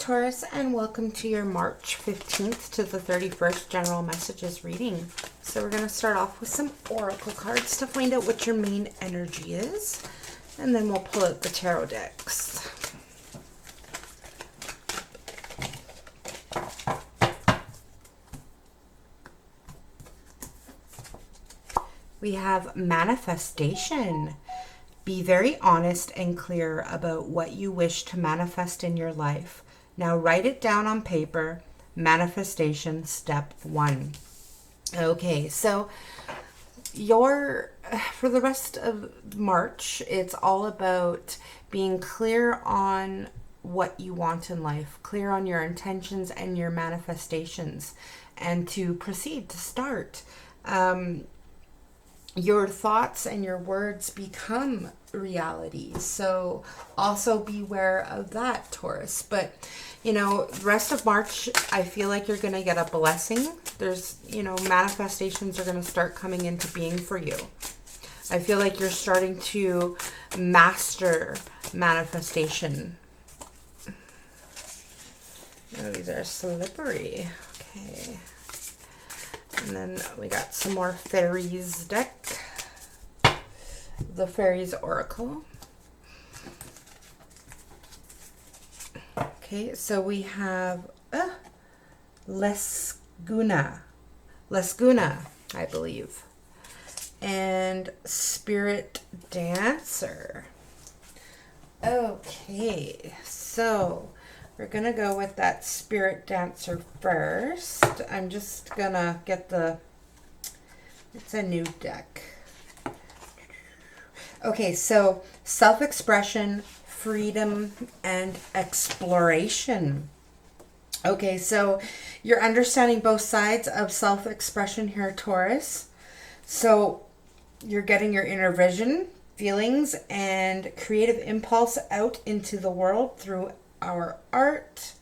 Taurus, and welcome to your March 15th to the 31st general messages reading. So we're going to start off with some oracle cards to find out what your main energy is, and then we'll pull out the tarot decks. We have manifestation. Be very honest and clear about what you wish to manifest in your life. Now write it down on paper. Manifestation step 1. Okay, so for the rest of March, it's all about being clear on what you want in life, clear on your intentions and your manifestations, and to proceed, to start. Your thoughts and your words become reality. So also beware of that, Taurus. But, the rest of March, I feel like you're going to get a blessing. There's, manifestations are going to start coming into being for you. I feel like you're starting to master manifestation. Oh, these are slippery. Okay. And then we got some more fairies deck. The Fairies Oracle. Okay, so we have Lesguna, I believe. And Spirit Dancer. Okay, so we're going to go with that Spirit Dancer first. I'm just going to get it's a new deck. Okay, so self-expression, freedom, and exploration. Okay, so you're understanding both sides of self-expression here, Taurus. So you're getting your inner vision, feelings, and creative impulse out into the world through our art.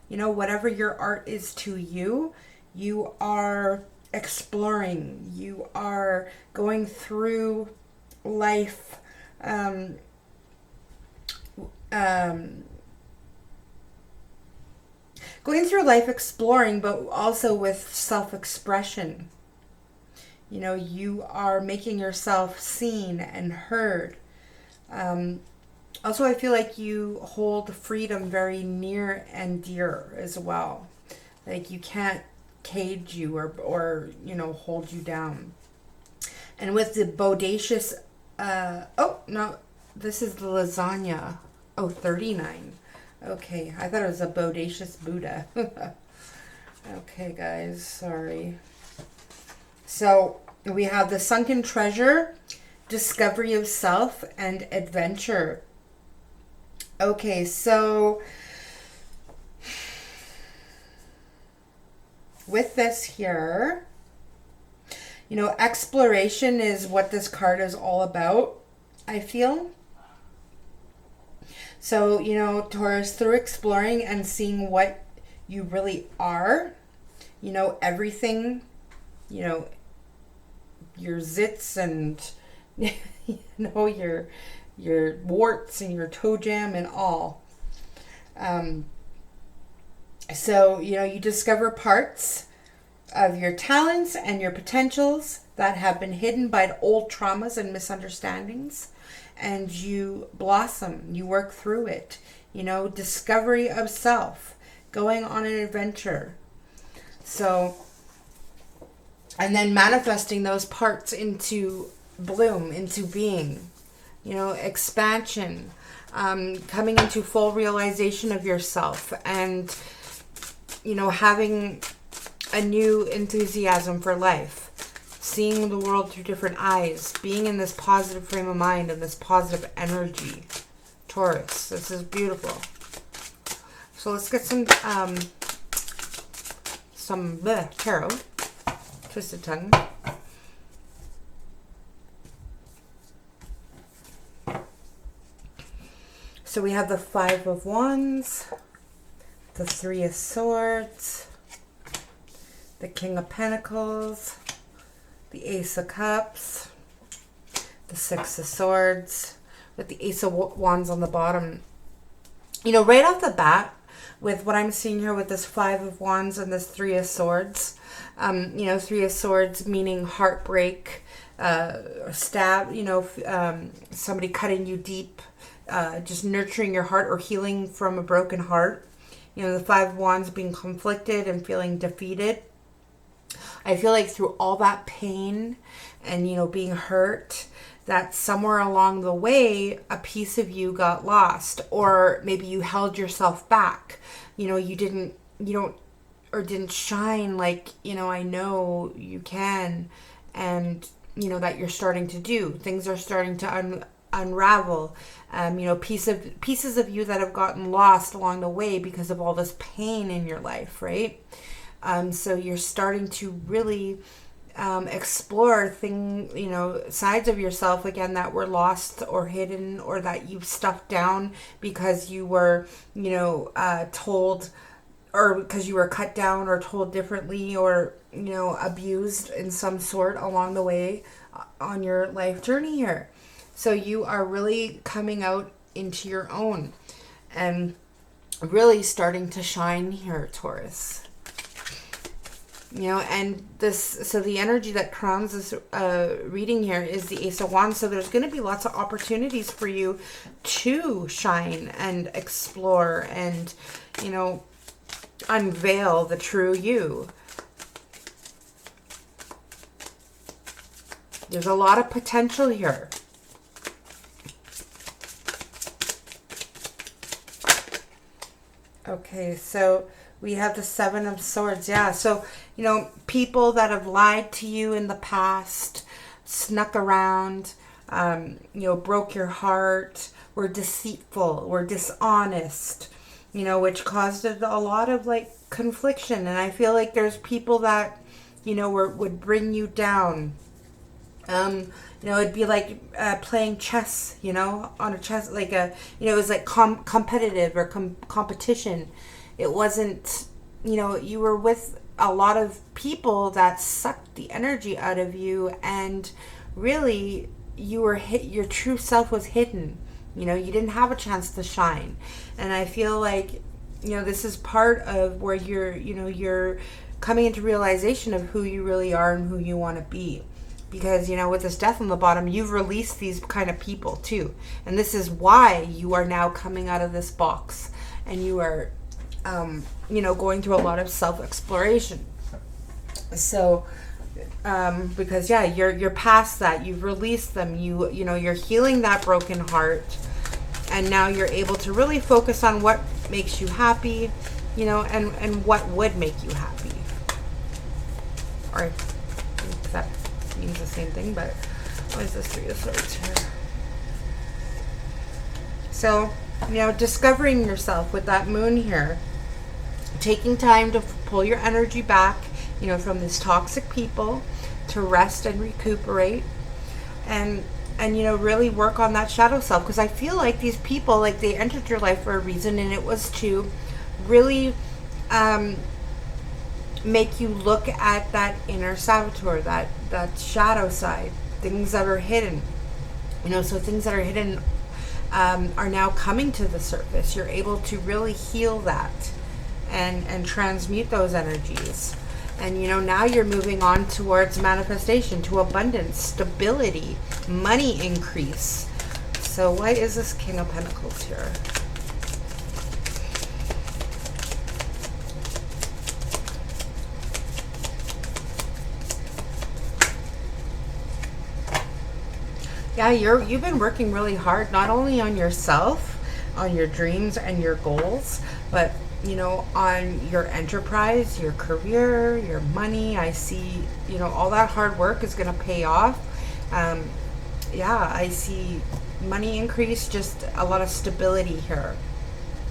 Whatever your art is to you, you are exploring. You are going through life, exploring, but also with self-expression. You are making yourself seen and heard. Also, I feel like you hold freedom very near and dear as well. Like you can't cage you or hold you down. And with the bodacious, this is the lasagna. 39. Okay, I thought it was a bodacious Buddha. Okay, guys, sorry. So we have the sunken treasure, discovery of self, and adventure. Okay, so with this here, exploration is what this card is all about, I feel. So, Taurus, through exploring and seeing what you really are, everything, your zits and, your warts and your toe jam and all. So, you discover parts of your talents and your potentials that have been hidden by old traumas and misunderstandings, and you blossom, you work through it, discovery of self, going on an adventure. So, and then manifesting those parts into bloom, into being, expansion, coming into full realization of yourself, and, having a new enthusiasm for life, seeing the world through different eyes, being in this positive frame of mind and this positive energy. Taurus, this is beautiful. So let's get some tarot. Twisted tongue. So we have the 5 of Wands, the 3 of Swords, the King of Pentacles, the Ace of Cups, the 6 of Swords, with the Ace of Wands on the bottom. Right off the bat, with what I'm seeing here with this Five of Wands and this Three of Swords. Three of Swords meaning heartbreak, stab, somebody cutting you deep, just nurturing your heart or healing from a broken heart. The Five of Wands being conflicted and feeling defeated. I feel like through all that pain and, being hurt, that somewhere along the way, a piece of you got lost, or maybe you held yourself back. You didn't shine like, I know you can, and, that you're starting to do. Things are starting to unravel. Pieces of you that have gotten lost along the way because of all this pain in your life, right? So you're starting to really explore sides of yourself again that were lost or hidden, or that you stuffed down because you were, told, or because you were cut down or told differently, or, abused in some sort along the way on your life journey here. So you are really coming out into your own and really starting to shine here, Taurus. And so the energy that crowns this reading here is the Ace of Wands. So there's going to be lots of opportunities for you to shine and explore and, unveil the true you. There's a lot of potential here. Okay, so we have the Seven of Swords. Yeah, so, people that have lied to you in the past, snuck around, broke your heart, were deceitful, were dishonest, which caused a lot of, confliction. And I feel like there's people that, would bring you down. It'd be like playing chess, on a chess, it was like competitive or competition. It wasn't, you were with a lot of people that sucked the energy out of you, and really your true self was hidden. You didn't have a chance to shine. And I feel like, this is part of where you're coming into realization of who you really are and who you want to be. Because, with this Death on the bottom, you've released these kind of people too. And this is why you are now coming out of this box. And you are, going through a lot of self-exploration. So, because, you're past that. You've released them. You're healing that broken heart. And now you're able to really focus on what makes you happy, and what would make you happy. Or that means the same thing, but what is this Three of Swords here? So, discovering yourself with that moon here, taking time to pull your energy back, from these toxic people, to rest and recuperate, and really work on that shadow self. Because I feel like these people, they entered your life for a reason, and it was to really make you look at that inner saboteur, that shadow side, things that are hidden. So things that are hidden are now coming to the surface. You're able to really heal that and transmute those energies. And now you're moving on towards manifestation, to abundance, stability, money increase. So what is this King of Pentacles here? Yeah, you've been working really hard, not only on yourself, on your dreams and your goals, but on your enterprise, your career, your money. I see, all that hard work is going to pay off. I see money increase, just a lot of stability here,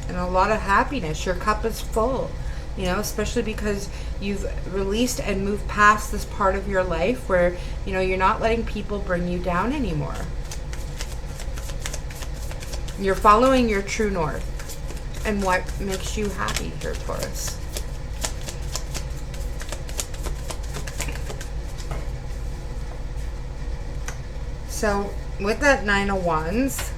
and a lot of happiness. Your cup is full, especially because you've released and moved past this part of your life where, you're not letting people bring you down anymore. You're following your true north and what makes you happy here, Taurus. So with that Nine of Wands,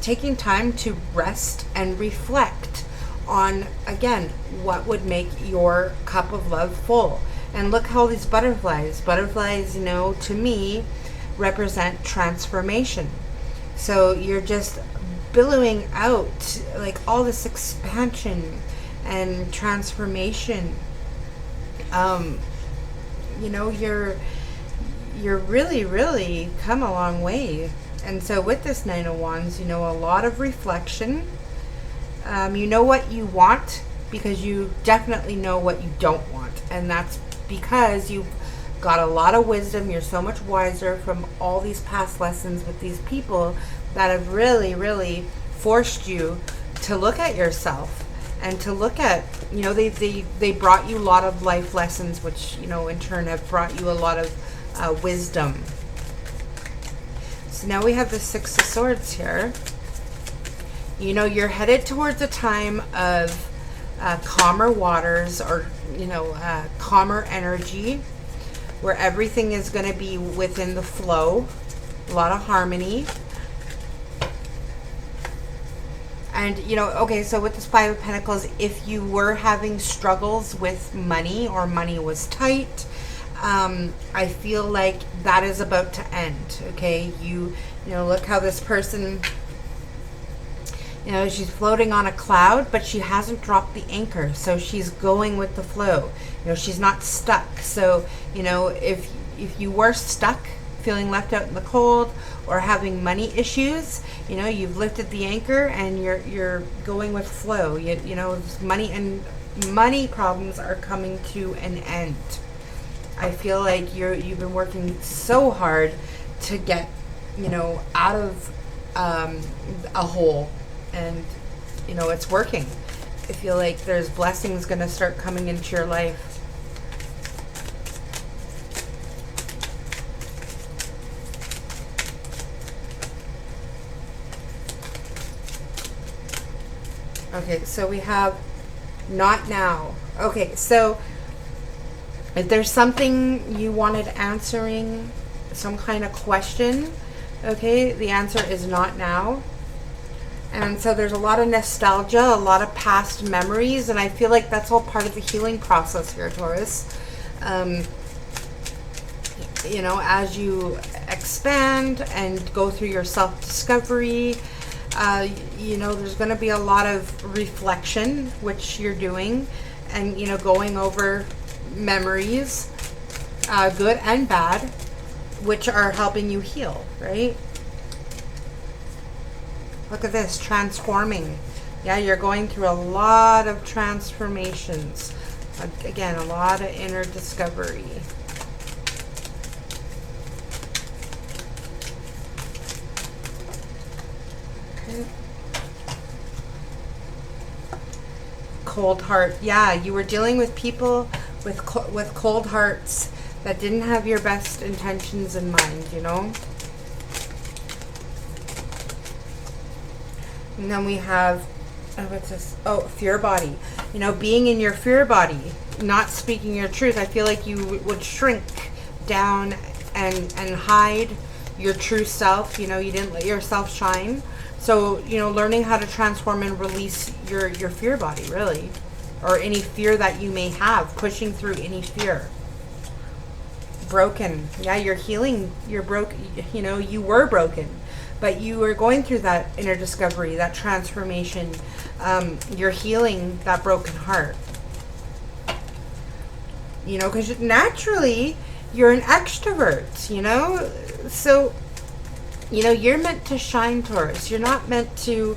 taking time to rest and reflect on, again, what would make your cup of love full. And look how these butterflies, you know, to me, represent transformation. So you're just billowing out like all this expansion and transformation. You know, you're really come a long way. And so with this Nine of Wands, you know, a lot of reflection. You know what you want, because you definitely know what you don't want. And that's because you've got a lot of wisdom. You're so much wiser from all these past lessons with these people that have really forced you to look at yourself and to look at, you know, they brought you a lot of life lessons, which, you know, in turn have brought you a lot of wisdom. So now we have the Six of Swords here. You know, you're headed towards a time of calmer waters, or, you know, calmer energy, where everything is going to be within the flow, a lot of harmony. And, you know, okay, so with this Five of Pentacles, if you were having struggles with money, or money was tight, I feel like that is about to end, okay? You know, look how this person, you know, she's floating on a cloud, but she hasn't dropped the anchor. So she's going with the flow. You know, she's not stuck. So, you know, if you were stuck, feeling left out in the cold, or having money issues, you know, you've lifted the anchor and you're going with flow. You know, money problems are coming to an end. I feel like you've been working so hard to get, you know, out of a hole. And, you know, it's working. I feel like there's blessings going to start coming into your life. Okay, so we have not now. Okay, so if there's something you wanted answering, some kind of question, okay, the answer is not now. And so there's a lot of nostalgia, a lot of past memories, and I feel like that's all part of the healing process here, Taurus. You know, as you expand and go through your self-discovery, you know, there's going to be a lot of reflection, which you're doing, and, you know, going over memories, good and bad, which are helping you heal, right? Look at this, transforming. Yeah, you're going through a lot of transformations. Again, a lot of inner discovery. Okay. Cold heart. Yeah, you were dealing with people with cold hearts that didn't have your best intentions in mind, you know? And then we have, what's this? Oh, fear body. You know, being in your fear body, not speaking your truth. I feel like you would shrink down and hide your true self. You know, you didn't let yourself shine. So, you know, learning how to transform and release your fear body, really. Or any fear that you may have, pushing through any fear. Broken. Yeah, you're healing. You're broken. You know, you were broken. But you were going through that inner discovery, that transformation. You're healing that broken heart. You know, because naturally, you're an extrovert, you know? So, you know, you're meant to shine, Taurus. You're not meant to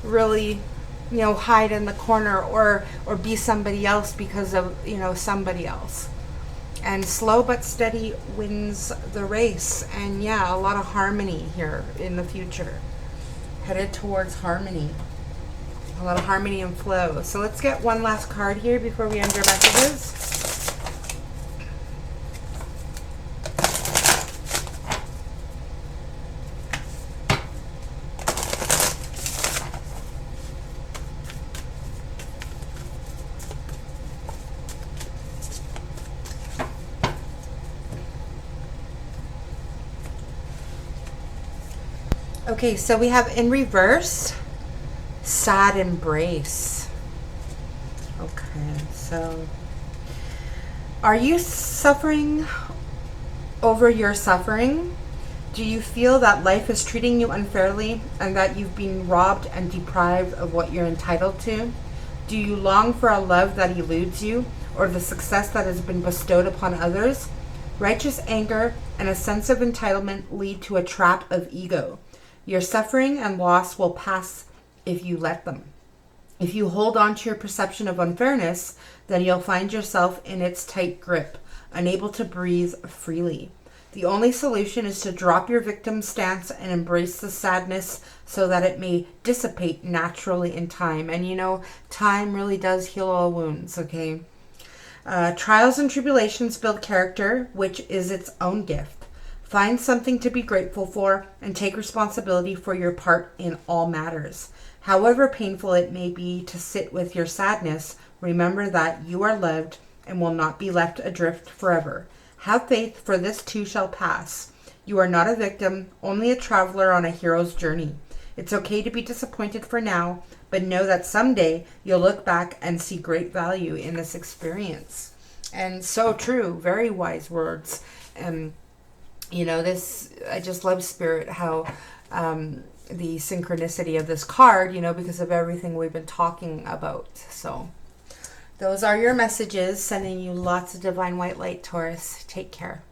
really, you know, hide in the corner or be somebody else because of, you know, somebody else. And slow but steady wins the race. And yeah, a lot of harmony here in the future. Headed towards harmony. A lot of harmony and flow. So let's get one last card here before we end our messages. Okay, so we have in reverse sad embrace. Okay, so are you suffering over your suffering? Do you feel that life is treating you unfairly and that you've been robbed and deprived of what you're entitled to? Do you long for a love that eludes you or the success that has been bestowed upon others? Righteous anger and a sense of entitlement lead to a trap of ego. Your suffering and loss will pass if you let them. If you hold on to your perception of unfairness, then you'll find yourself in its tight grip, unable to breathe freely. The only solution is to drop your victim stance and embrace the sadness so that it may dissipate naturally in time. And you know, time really does heal all wounds, okay? Trials and tribulations build character, which is its own gift. Find something to be grateful for and take responsibility for your part in all matters. However painful it may be to sit with your sadness, remember that you are loved and will not be left adrift forever. Have faith, for this too shall pass. You are not a victim, only a traveler on a hero's journey. It's okay to be disappointed for now, but know that someday you'll look back and see great value in this experience. And so true, very wise words. And you know, this, I just love Spirit, how the synchronicity of this card, you know, because of everything we've been talking about. So those are your messages, sending you lots of divine white light, Taurus. Take care.